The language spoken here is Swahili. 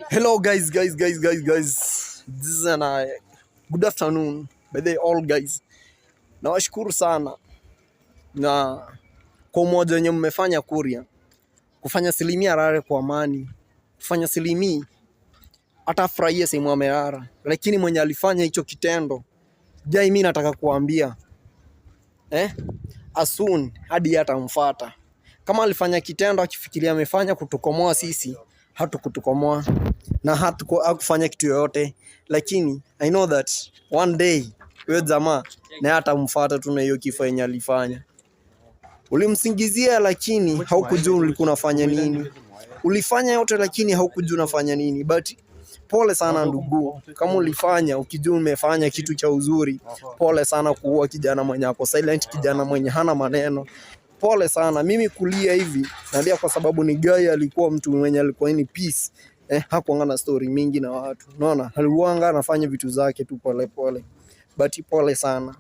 Hello guys. This is good afternoon by the all guys. Nawashukuru sana na kwa umoja wenye mmefanya Kuria, kufanya Silimia rare kwa amani, kufanya Silimi hata furahia sehemu amerara, lakini mwenye alifanya hicho kitendo jai, mimi nataka kuambia asun hadi atamfuata. Kama alifanya kitendo akifikiria amefanya kutukomoa sisi, hatukutukomoa na hakufanya kitu yoyote, lakini I know that one day huyo jamaa na atamfuata tu na hiyo kifo yenye alifanya. Ulimsingizia lakini haukujua ulikuwa unafanya nini. Ulifanya yote lakini haukujua unafanya nini. But pole sana ndugu, kama ulifanya ukijua umefanya kitu cha uzuri, pole sana kuua kijana mwenye ako silent, kijana mwenye hana maneno. Pole sana. Mimi kulia hivi nalia kwa sababu ni guy alikuwa mtu mwenye alikuwa ni peace. Hakuanga na story mingi na watu. Unaona? Aliuanga anafanya vitu zake tu pole pole. But pole sana.